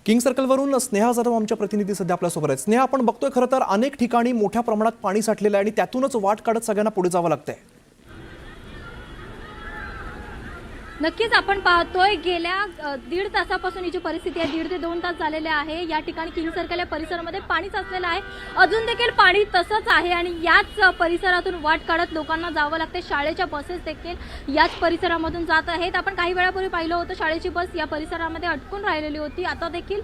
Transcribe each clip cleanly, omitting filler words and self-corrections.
King सर्कलवरून Sneha Jadhav आमच्या प्रतिनिधी सध्या आपल्यासोबत आहेत। स्नेहा, आपण बघतोय खरं तर अनेक ठिकाणी मोठ्या प्रमाणात पाणी साठलेलं आहे आणि त्यातूनच वाट काढत सगळ्यांना पुढे जावं लागतंय। नक्कीच आपण पाहतोय गेल्या दीड तासापासून ही जी परिस्थिती आहे, 1.5 ते 2 तास झालेले आहे। या ठिकाणी किंग सर्कल या परिसरामध्ये पाणी साचलेलं आहे, अजून देखील पाणी तसंच आहे आणि याच परिसरातून वाट काढत लोकांना जावं लागते। शाळेच्या बसेस देखील याच परिसरामधून जात आहेत। आपण काही वेळापूर्वी पाहिलं होतं शाळेची बस या परिसरामध्ये अटकून राहिलेली होती। आता देखील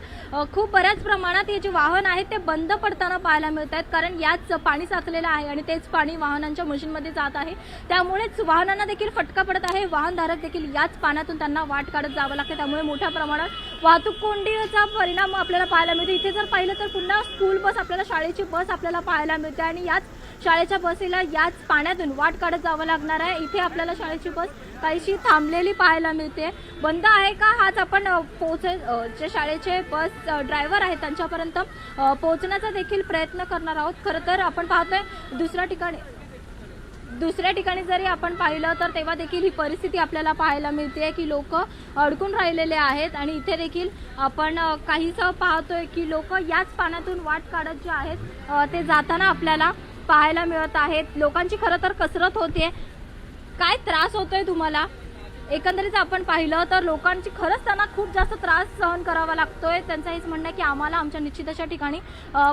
खूप बऱ्याच प्रमाणात हे जे वाहन आहेत ते बंद पडताना पाहायला मिळत आहेत, कारण याच पाणी साचलेलं आहे आणि तेच पाणी वाहनांच्या मशीनमध्ये जात आहे। त्यामुळेच वाहनांना देखील फटका पडत आहे। वाहनधारक देखील याच पाण्यातून त्यांना वाट काढत जावं लागते, त्यामुळे मोठ्या प्रमाणात वाहतूक कोंडीचा परिणाम आपल्याला पाहायला मिळतो। इथे जर पाहिलं तर पुन्हा स्कूल बस, आपल्याला शाळेची बस आपल्याला पाहायला मिळते आणि याच शाळेच्या बसेला याच पाण्यातून वाट काढत जावं लागणार आहे। इथे आपल्याला शाळेची बस काहीशी थांबलेली पाहायला मिळते। बंद आहे का हाच आपण जे शाळेचे बस ड्रायव्हर आहेत त्यांच्यापर्यंत पोहोचण्याचा देखील प्रयत्न करणार आहोत। खरं तर आपण पाहतोय दुसऱ्या ठिकाणी जरी आपण पाहिलं तर तेव्हा देखील ही परिस्थिती आपल्याला पाहायला मिळते की लोक अडकून राहिलेले आहेत आणि इथे देखील आपण काहीसं पाहतोय की लोक याच पाण्यातून वाट काढत जे आहेत ते जाताना आपल्याला पाहायला मिळत आहेत। लोकांची खरं तर कसरत होते। काय त्रास होतोय तुम्हाला? एकंदरीत आपण पाहिलं तर लोकांची खरंच त्यांना खूप जास्त त्रास सहन करावा लागतोय। त्यांचं हेच म्हणणं आहे की आम्हाला आमच्या निश्चित अशा ठिकाणी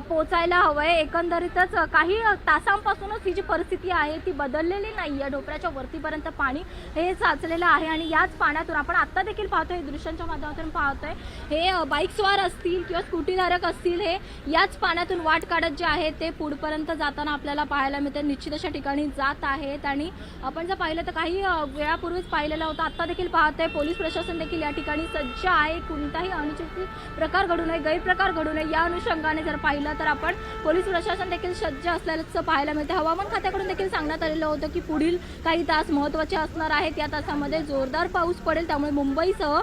पोचायला हवं आहे। एकंदरीतच काही तासांपासूनच ही जी परिस्थिती आहे ती बदललेली नाही आहे। ढोपऱ्याच्या वरतीपर्यंत पाणी हे साचलेलं आहे आणि याच पाण्यातून आपण आत्ता देखील पाहतोय, दृश्यांच्या माध्यमातून पाहतोय, हे बाईकस्वार असतील किंवा स्कूटीधारक असतील, हे याच पाण्यातून वाट काढत जे आहे ते पुढपर्यंत जाताना आपल्याला पाहायला मिळते। निश्चित अशा ठिकाणी जात आहेत आणि आपण जर पाहिलं तर काही वेळापूर्वीच पाहिलेलं होतं, आता देखील पाहतोय पोलीस प्रशासन देखील या ठिकाणी सज्ज आहे। कोणताही अनुचित प्रकार घडू नये, गैरप्रकार घडू नये या अनुषंगाने जर पाहिलं तर आपण पोलीस प्रशासन देखील सज्ज असल्याचं पाहायला मिळते। हवामान खात्याकडून देखील सांगण्यात आलेलं होतं की पुढील काही तास महत्त्वाचे असणार आहेत। या तासामध्ये जोरदार पाऊस पडेल, त्यामुळे मुंबईसह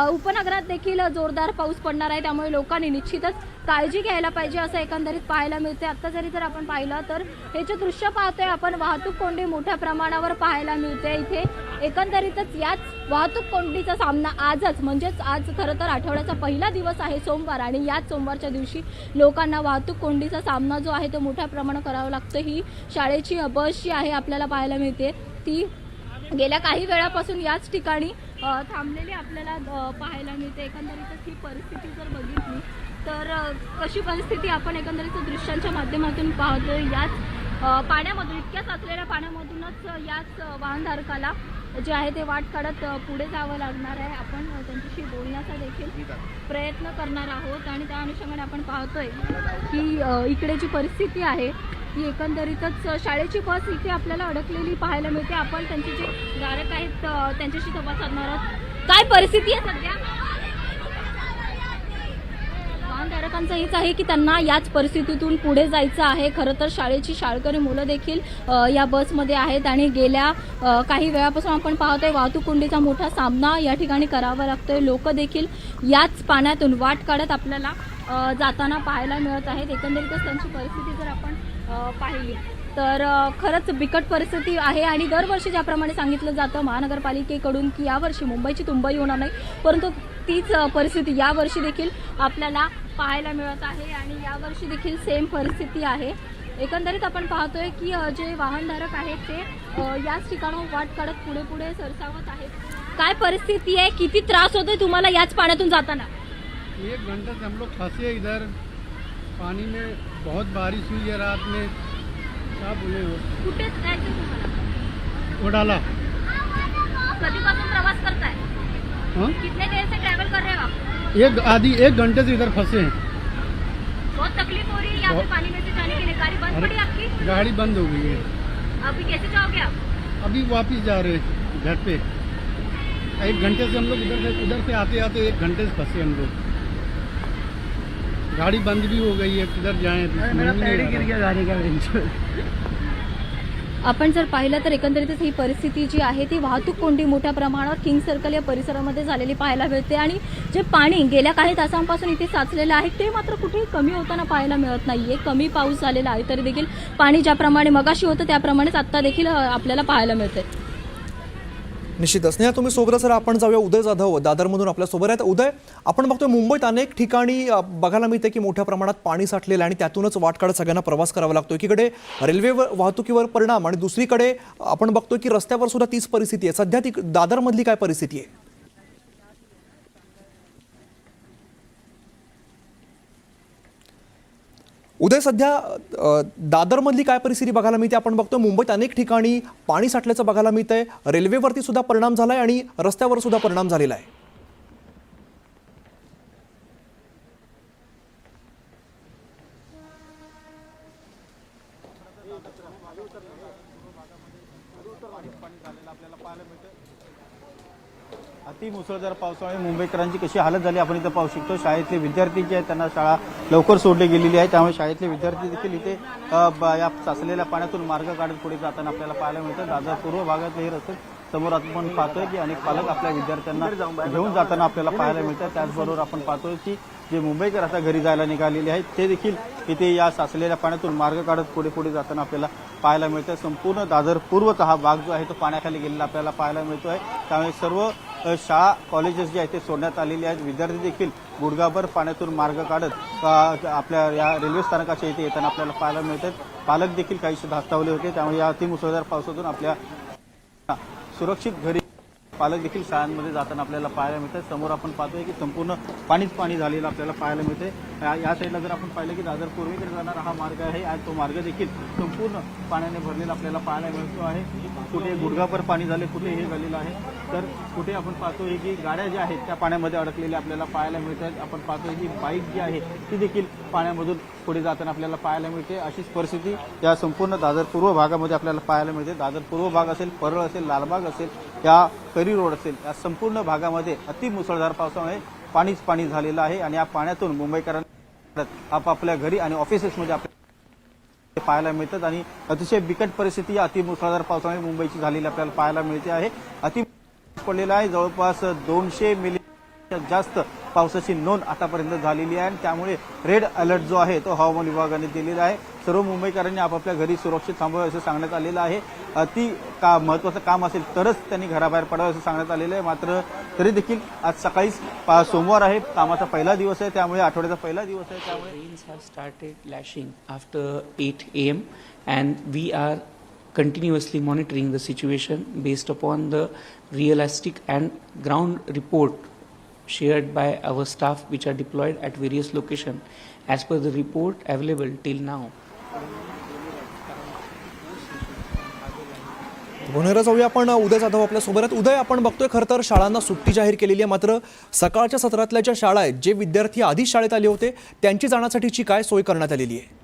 उपनगरात देखील जोरदार पाऊस पडणार आहे। त्यामुळे लोकांनी निश्चितच काळजी घ्यायला पाहिजे असं एकंदरीत पाहायला मिळते। आता जर आपण पाहिलं तर हे जे दृश्य पाहतोय आपण, वाहतूक कोंडी मोठ्या प्रमाणावर पाहायला मिळते इथे। एकंदरीतच याच वाहतूक कोंडीचा सामना आजच, म्हणजेच आज खरं तर आठवड्याचा पहिला दिवस आहे सोमवार, आणि याच सोमवारच्या दिवशी लोकांना वाहतूक कोंडीचा सामना जो आहे तो मोठ्या प्रमाणात करावा लागतो। ही शाळेची बस जी आहे आपल्याला पाहायला मिळते, ती गेल्या काही वेळापासून याच ठिकाणी थांबलेली आपल्याला पाहायला मिळते। एकंदरीतच ही परिस्थिती जर बघितली तर कशी परिस्थिती आपण एकंदरीत दृश्यांच्या माध्यमातून पाहतोय। याच पाण्यामधून, इतक्या साचलेल्या पाण्यामधूनच याच वाहनधारकाला जे आहे ते वाट काढत पुढे जावं लागणार आहे। आपण त्यांच्याशी बोलण्याचा देखील प्रयत्न करणार आहोत आणि त्या अनुषंगाने आपण पाहतोय की इकडे जी परिस्थिती आहे ती एकंदरीतच शाळेची बस इथे आपल्याला अडकलेली पाहायला मिळते। आपण त्यांचे जे धारक आहेत त्यांच्याशी संवाद साधणार आहोत। काय परिस्थिती आहे सध्या? वाहनधारकांचं हेच आहे की त्यांना याच परिस्थितीतून पुढे जायचं आहे। खरं तर शाळेची शाळकरी मुलं देखील या बसमध्ये आहेत आणि गेल्या काही वेळापासून आपण पाहतोय वाहतूक कोंडीचा मोठा सामना या ठिकाणी करावा लागतोय। लोक देखील याच पाण्यातून वाट काढत आपल्याला जाताना पाहायला मिळत आहेत। एकंदरीतच त्यांची परिस्थिती जर आपण पाहिली तर खरंच बिकट परिस्थिती आहे आणि दरवर्षी ज्याप्रमाणे सांगितलं जातं महानगरपालिकेकडून की यावर्षी मुंबईची तुंबई होणार नाही, परंतु तीच परिस्थिती यावर्षी देखील आपल्याला पाहायला मिळत आहे आणि यावर्षी देखील सेम परिस्थिती आहे। एकंदरीत आपण पाहतोय की जे वाहनधारक आहेत ते याच ठिकाणाहून वाट काढत पुढे पुढे सरसावत आहेत। काय परिस्थिती आहे? किती त्रास होतोय तुम्हाला याच पाण्यातून जाताना? 1 घंटे से हम लोग फंसे इधर पानी में। बहुत बारिश हुई है रात में। क्या बोले हो? कुठे जायचं तुम्हाला? वडाला। कधीपासून प्रवास करताय? हाँ, कितने देर से ट्रैवल कर रहे हो आप? 1 घंटे से इधर फंसे हैं। बहुत तकलीफ हो रही है यहाँ पे पानी में से जाने के लिए। गाड़ी बंद पड़ी आपकी? गाड़ी बंद हो गई है। अभी कैसे जाओगे आप? अभी वापस जा रहे हैं घर पे। 1 घंटे से हम लोग उधर से आते आते 1 घंटे से फंसे हम लोग। गाड़ी बंद भी हो गई है, किधर जाएं? मेरा पैर गिर गया गाड़ी का बेंच पे। आपण जर पाहिलं तर एकंदरीतच ही परिस्थिती जी आहे ती वाहतूक कोंडी मोठ्या प्रमाणावर किंग सर्कल या परिसरामध्ये झालेली पाहायला मिळते आणि जे पाणी गेल्या काही तासांपासून इथे साचलेलं आहे ते मात्र कुठेही कमी होताना पाहायला मिळत नाहीये। कमी पाऊस झालेला आहे तरी देखील पाणी ज्याप्रमाणे मगाशी होतं त्याप्रमाणेच आत्ता देखील आपल्याला पाहायला मिळते। निश्चितच. स्नेहा, तुम्ही सोबतच राहा. आपण जाऊया उदय जाधव दादरमधून आपल्या सोबत आहेत. उदय, आपण बघतोय मुंबईत अनेक ठिकाणी बघायला मिळते की मोठ्या प्रमाणात पाणी साठलेलं आहे आणि त्यातूनच वाट काढत सगळ्यांना प्रवास करावा लागतो. एकीकडे रेल्वे वाहतुकीवर परिणाम आणि दुसरीकडे आपण बघतोय की रस्त्यावर सुद्धा तीच परिस्थिती आहे. सध्या ती दादरमधली काय परिस्थिती आहे? उदय, सध्या दादरमधली काय परिस्थिती बघायला मिळते? आपण बघतोय मुंबईत अनेक ठिकाणी पाणी साठल्याचं बघायला मिळतंय. रेल्वेवरती सुद्धा परिणाम झालाय आणि रस्त्यावर सुद्धा परिणाम झालेला आहे. अति मुसळधार पावसामुळे मुंबईकरांची कशी हालत झाली आपण इथं पाहू शकतो. शाळेतले विद्यार्थी जे आहेत त्यांना शाळा लवकर सोडली गेलेली आहे, त्यामुळे शाळेतले विद्यार्थी देखील इथे या साचलेल्या पाण्यातून मार्ग काढत पुढे जाताना आपल्याला पाहायला मिळतं. दादर पूर्व भागात हे रस्ते समोर आपण पाहतोय की अनेक पालक आपल्या विद्यार्थ्यांना घेऊन जाताना आपल्याला पाहायला मिळतात. त्याचबरोबर आपण पाहतोय की जे मुंबईकर आता घरी जायला निघालेले आहेत ते देखील इथे या साचलेल्या पाण्यातून मार्ग काढत पुढे पुढे जाताना आपल्याला पाहायला मिळतं. संपूर्ण दादर पूर्वचा हा भाग जो आहे तो पाण्याखाली गेलेला आपल्याला पाहायला मिळतोय. त्यामुळे सर्व शाळा कॉलेजेस जे आहेत ते सोडण्यात आलेली आहेत. विद्यार्थी देखील गुडघाभर पाण्यातून मार्ग काढत आपल्या या रेल्वे स्थानकाच्या इथे येताना आपल्याला पाहायला मिळतात. पालक देखील काहीसे धास्तावले होते. त्यामुळे या अतिमुसळधार पावसातून आपल्या सुरक्षित घरी पालक देखील शाळांमध्ये जाताना आपल्याला पाहायला मिळतात. समोर आपण पाहतोय की संपूर्ण पाणीच पाणी झालेलं आपल्याला पाहायला मिळते. या साईडला जर आपण पाहिलं की दादर पूर्वेकडे जाणारा हा मार्ग आहे आणि तो मार्ग देखील संपूर्ण पाण्याने भरलेला आपल्याला पाहायला मिळतो आहे. कुठे गुडघाभर पाणी झाले, कुठे हे झालेलं आहे, तर कुठे आपण पाहतोय की गाड्या ज्या आहेत त्या पाण्यामध्ये अडकलेल्या आपल्याला पाहायला मिळतात. आपण पाहतोय की बाईक जी आहे ती देखील पाण्यामधून पुढे जाताना आपल्याला पाहायला मिळते. अशीच परिस्थिती या संपूर्ण दादर पूर्व भागामध्ये आपल्याला पाहायला मिळते. दादर पूर्व भाग असेल, परळ असेल, लालबाग असेल, या करी रोड असेल, या संपूर्ण भागामध्ये अति मुसळधार पावसामुळे पाणीच पाणी झालेलं आहे आणि या पाण्यातून मुंबईकरांना आपापल्या घरी आणि ऑफिसेसमध्ये आपल्याला पाहायला मिळतात आणि अतिशय बिकट परिस्थिती या अति मुसळधार पावसामुळे मुंबईची झालेली आपल्याला पाहायला मिळते आहे. अति पडलेला आहे. जवळपास 200 मिली जास्त पावसाची नोंद आतापर्यंत झालेली आहे आणि त्यामुळे रेड अलर्ट जो आहे तो हवामान विभागाने दिलेला आहे. सर्व मुंबईकरांनी आपापल्या घरी सुरक्षित थांबावे असं सांगण्यात आलेलं आहे. अति महत्त्वाचं काम असेल तरच त्यांनी घराबाहेर पडावं असं सांगण्यात आलेलं आहे. मात्र तरी देखील आज सकाळी सोमवार आहे, कामाचा पहिला दिवस आहे, त्यामुळे आठवड्याचा पहिला दिवस आहे. त्यामुळे Rains have started lashing after 8 a.m. and we are continuously monitoring the situation based upon the realistic and ground report shared by our staff which are deployed at various locations. As per the report available till now, पुण्याला जाऊया आपण. उदय जाधव आपल्या सोबत आहेत. उदय, आपण बघतोय खरं तर शाळांना सुट्टी जाहीर केलेली आहे, मात्र सकाळच्या सत्रातल्या ज्या शाळा आहेत, जे विद्यार्थी आधीच शाळेत आले होते त्यांची जाण्यासाठीची काय सोय करण्यात आलेली आहे?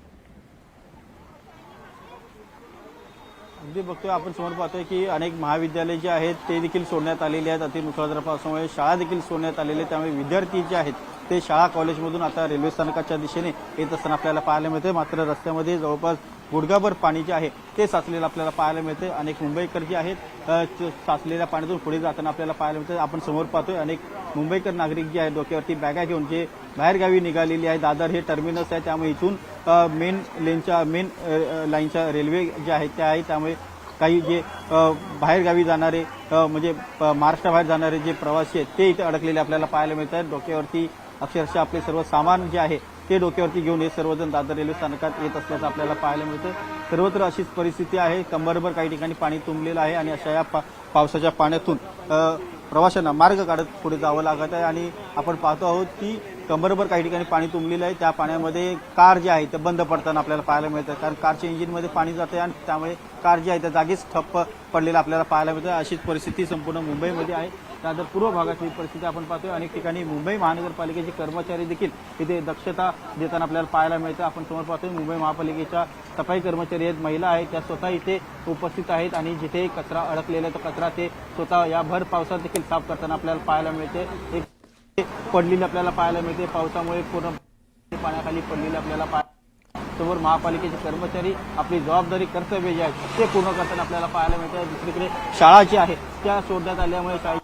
अगदी बघतोय आपण समोर पाहतोय की अनेक महाविद्यालय जे आहेत ते देखील सोडण्यात आलेले आहेत. अति मुसळधार पावसामुळे शाळा देखील सोडण्यात आलेल्या आहेत. त्यामुळे विद्यार्थी जे आहेत ते शाळा कॉलेजमधून आता रेल्वे स्थानकाच्या दिशेने येत असताना आपल्याला पाहायला मिळते. मात्र रस्त्यामध्ये जवळपास गुडघाभर पाणी जे आहे ते साचलेलं आपल्याला पाहायला मिळते. अनेक मुंबईकर जे आहेत साचलेल्या पाण्यातून पुढे जाताना आपल्याला पाहायला मिळते. आपण समोर पाहतोय अनेक मुंबईकर नागरिक जे आहेत डोक्यावरती बॅगा घेऊन जे बाहेरगावी निघालेली आहे. दादर हे टर्मिनस आहे, त्यामुळे इथून मेन लाईनच्या रेल्वे ज्या आहेत त्या आहेत. त्यामुळे काही जे बाहेरगावी जाणारे म्हणजे महाराष्ट्राबाहेर जाणारे जे प्रवासी आहेत ते इथे अडकलेले आपल्याला पाहायला मिळतात. डोक्यावरती अक्षरशः आपले सर्व सामान जे आहे ते डोक्यावरती घेऊन हे सर्वजण दादर रेल्वे स्थानकात येत असल्याचं आपल्याला पाहायला मिळतं. सर्वत्र अशीच परिस्थिती आहे. कंबरभर काही ठिकाणी पाणी तुंबलेलं आहे आणि अशा या पावसाच्या पाण्यातून प्रवाशांना मार्ग काढत पुढे जावं लागत आहे. आणि आपण पाहतो आहोत की कंबरभर काही ठिकाणी पाणी तुंबलेलं आहे. त्या पाण्यामध्ये कार जे आहे ते बंद पडताना आपल्याला पाहायला मिळतं, कारण कारच्या इंजिनमध्ये पाणी जातं आणि त्यामुळे कार जी आहे त्या जागीच ठप्प पडलेला आपल्याला पाहायला मिळतं. अशीच परिस्थिती संपूर्ण मुंबईमध्ये आहे. दादर पूर्व भागातली परिस्थिती आपण पाहतोय. अनेक ठिकाणी मुंबई महानगरपालिकेचे कर्मचारी देखील इथे दक्षता देताना आपल्याला पाहायला मिळतं. आपण समोर पाहतोय मुंबई महापालिकेच्या सफाई कर्मचारी आहेत, महिला आहेत, त्या स्वतः इथे उपस्थित आहेत आणि जिथे कचरा अडकलेला तो कचरा ते स्वतः या भर पावसात देखील साफ करताना आपल्याला पाहायला मिळते. पडलेली आपल्याला पाहायला मिळते. पावसामुळे पूर्ण पाण्याखाली पडलेली आपल्याला समोर महापालिकेचे कर्मचारी आपली जबाबदारी कर्तव्य जे आहेत ते पूर्ण करताना आपल्याला पाहायला मिळतं. दुसरीकडे शाळा जी आहे त्या सोडण्यात आल्यामुळे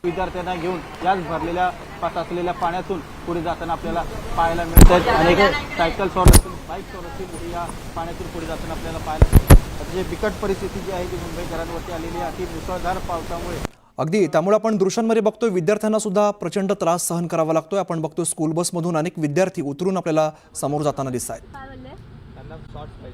विद्यार्थ्यांना घेऊन याच भरलेल्या साचलेल्या पाण्यातून पुढे जाताना आपल्याला पाहायला मिळतात. अनेक सायकल सौर असतील, बाईक सौर असतील, या पाण्यातून पुढे जाताना आपल्याला पाहायला अतिशय बिकट परिस्थिती जी आहे ती मुंबईकरांवरती आलेली आहे. अति मुसळधार पावसामुळे अगदी त्यामुळे आपण दृश्यांमध्ये बघतोय विद्यार्थ्यांना सुद्धा प्रचंड त्रास सहन करावा लागतोय. आपण बघतोय स्कूल बसमधून अनेक विद्यार्थी उतरून आपल्याला समोर जाताना दिसत आहेत. काय बोलले